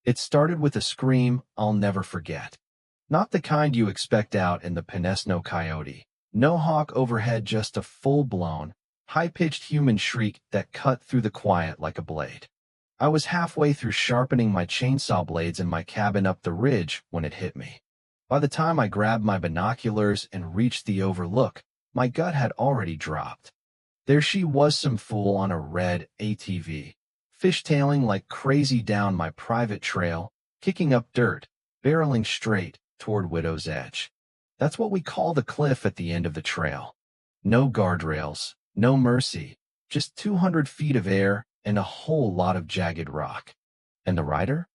It started with a scream I'll never forget. Not the kind you expect out in the Pinesno Coyote. No hawk overhead, just a full-blown, high-pitched human shriek that cut through the quiet like a blade. I was halfway through sharpening my chainsaw blades in my cabin up the ridge when it hit me. By the time I grabbed my binoculars and reached the overlook, my gut had already dropped. There she was, some fool on a red ATV, fishtailing like crazy down my private trail, kicking up dirt, barreling straight toward Widow's Edge. That's what we call the cliff at the end of the trail. No guardrails, no mercy, just 200 feet of air and a whole lot of jagged rock. And the rider?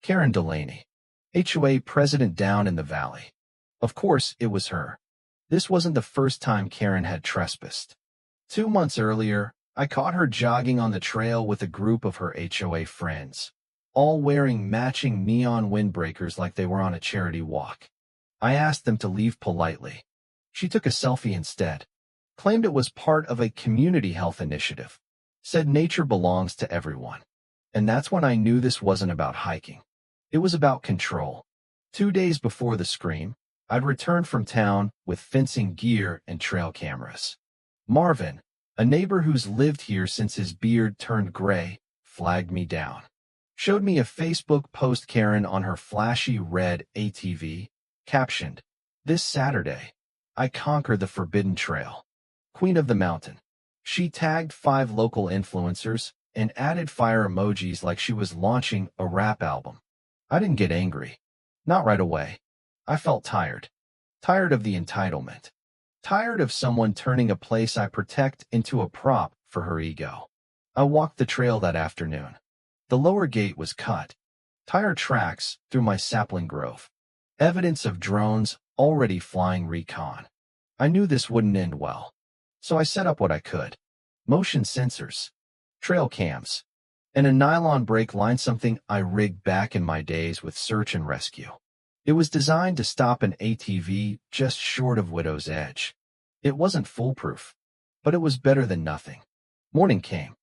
Karen Delaney, HOA president down in the valley. Of course, it was her. This wasn't the first time Karen had trespassed. 2 months earlier, I caught her jogging on the trail with a group of her HOA friends, all wearing matching neon windbreakers like they were on a charity walk. I asked them to leave politely. She took a selfie instead, claimed it was part of a community health initiative, said nature belongs to everyone. And that's when I knew this wasn't about hiking. It was about control. 2 days before the scream, I'd returned from town with fencing gear and trail cameras. Marvin, a neighbor who's lived here since his beard turned gray, flagged me down. Showed me a Facebook post Karen on her flashy red ATV, captioned, "This Saturday, I conquer the Forbidden Trail. Queen of the Mountain." She tagged 5 local influencers and added fire emojis like she was launching a rap album. I didn't get angry. Not right away. I felt tired. Tired of the entitlement. Tired of someone turning a place I protect into a prop for her ego. I walked the trail that afternoon. The lower gate was cut. Tire tracks through my sapling grove. Evidence of drones already flying recon. I knew this wouldn't end well. So I set up what I could. Motion sensors, trail cams, and a nylon brake line, something I rigged back in my days with search and rescue. It was designed to stop an ATV just short of Widow's Edge. It wasn't foolproof, but it was better than nothing. Morning came.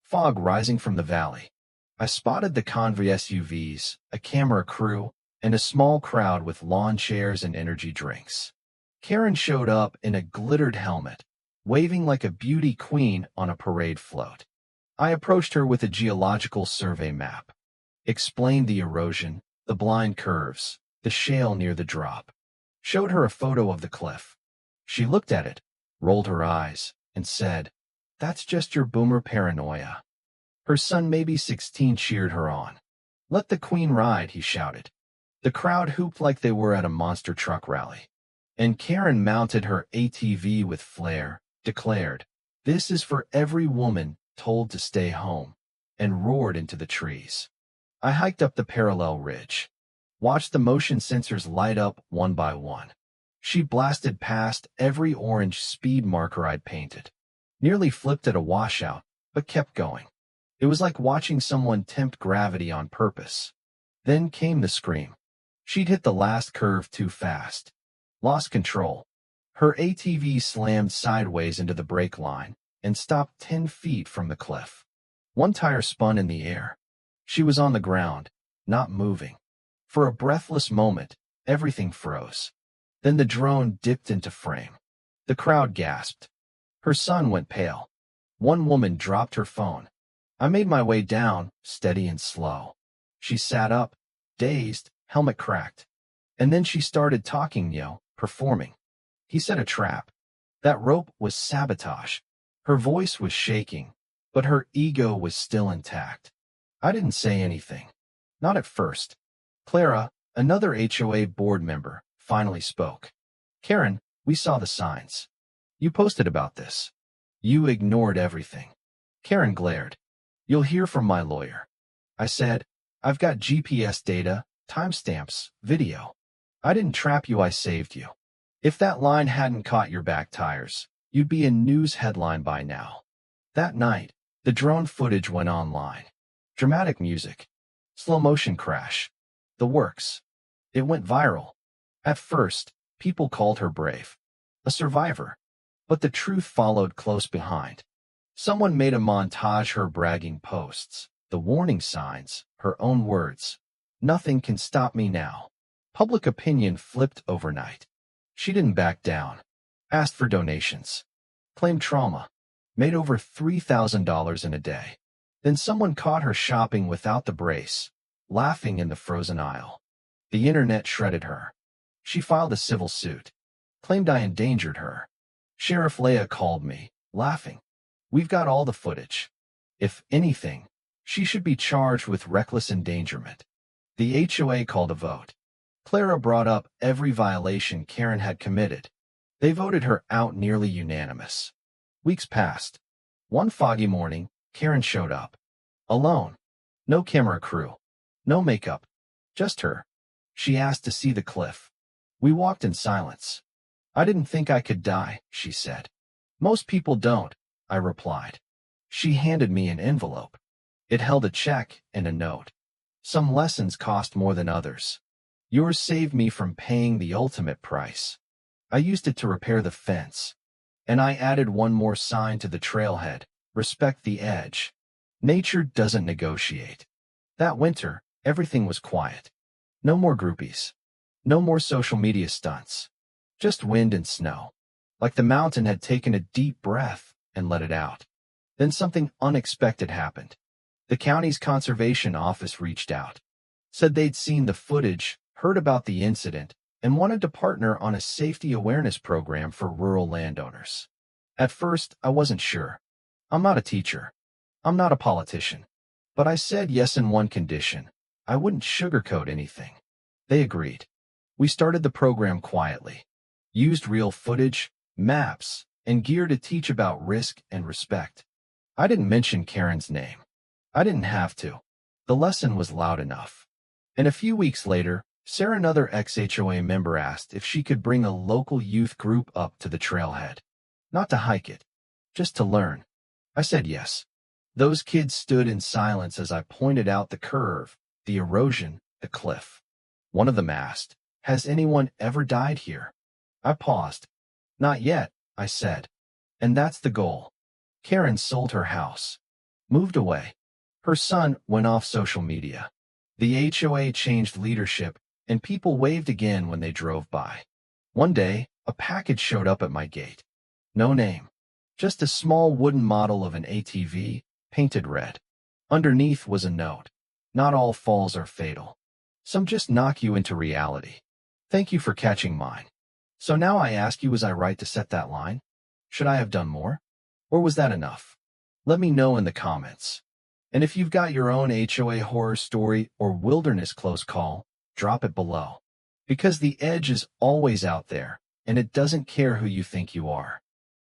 Fog rising from the valley. I spotted the Convoy SUVs, a camera crew, and a small crowd with lawn chairs and energy drinks. Karen showed up in a glittered helmet, waving like a beauty queen on a parade float. I approached her with a geological survey map, explained the erosion, the blind curves, the shale near the drop, showed her a photo of the cliff. She looked at it, rolled her eyes, and said, "That's just your boomer paranoia." Her son, maybe 16, cheered her on. "Let the queen ride," he shouted. The crowd hooped like they were at a monster truck rally. And Karen mounted her ATV with flair, declared, "This is for every woman told to stay home," and roared into the trees. I hiked up the parallel ridge, watched the motion sensors light up one by one. She blasted past every orange speed marker I'd painted, nearly flipped at a washout, but kept going. It was like watching someone tempt gravity on purpose. Then came the scream. She'd hit the last curve too fast. Lost control. Her ATV slammed sideways into the brake line and stopped 10 feet from the cliff. One tire spun in the air. She was on the ground, not moving. For a breathless moment, everything froze. Then the drone dipped into frame. The crowd gasped. Her son went pale. One woman dropped her phone. I made my way down, steady and slow. She sat up, dazed, helmet cracked. And then she started talking, performing. He set a trap. That rope was sabotage. Her voice was shaking, but her ego was still intact. I didn't say anything. Not at first. Clara, another HOA board member, finally spoke. "Karen, we saw the signs. You posted about this. You ignored everything." Karen glared. "You'll hear from my lawyer." I said, "I've got GPS data, timestamps, video. I didn't trap you, I saved you. If that line hadn't caught your back tires, you'd be a news headline by now." That night, the drone footage went online. Dramatic music. Slow motion crash. The works. It went viral. At first, people called her brave. A survivor. But the truth followed close behind. Someone made a montage her bragging posts, the warning signs, her own words. Nothing can stop me now. Public opinion flipped overnight. She didn't back down. Asked for donations. Claimed trauma. Made over $3,000 in a day. Then someone caught her shopping without the brace, laughing in the frozen aisle. The internet shredded her. She filed a civil suit. Claimed I endangered her. Sheriff Leia called me, laughing. We've got all the footage. If anything, she should be charged with reckless endangerment. The HOA called a vote. Clara brought up every violation Karen had committed. They voted her out nearly unanimous. Weeks passed. One foggy morning, Karen showed up. Alone. No camera crew. No makeup. Just her. She asked to see the cliff. We walked in silence. I didn't think I could die, she said. Most people don't, I replied. She handed me an envelope. It held a check and a note. Some lessons cost more than others. Yours saved me from paying the ultimate price. I used it to repair the fence. And I added one more sign to the trailhead. Respect the edge. Nature doesn't negotiate. That winter, everything was quiet. No more groupies. No more social media stunts. Just wind and snow. Like the mountain had taken a deep breath and let it out. Then something unexpected happened. The county's conservation office reached out. Said they'd seen the footage, heard about the incident, and wanted to partner on a safety awareness program for rural landowners. At first, I wasn't sure. I'm not a teacher. I'm not a politician. But I said yes in one condition. I wouldn't sugarcoat anything. They agreed. We started the program quietly. Used real footage, maps, and gear to teach about risk and respect. I didn't mention Karen's name. I didn't have to. The lesson was loud enough. And a few weeks later, Sarah, another ex-HOA member, asked if she could bring a local youth group up to the trailhead. Not to hike it, just to learn. I said yes. Those kids stood in silence as I pointed out the curve, the erosion, the cliff. One of them asked, "Has anyone ever died here?" I paused. "Not yet," I said. And that's the goal. Karen sold her house. Moved away. Her son went off social media. The HOA changed leadership, and people waved again when they drove by. One day, a package showed up at my gate. No name. Just a small wooden model of an ATV, painted red. Underneath was a note. Not all falls are fatal. Some just knock you into reality. Thank you for catching mine. So now I ask you, was I right to set that line? Should I have done more? Or was that enough? Let me know in the comments. And if you've got your own HOA horror story or wilderness close call, drop it below. Because the edge is always out there, and it doesn't care who you think you are.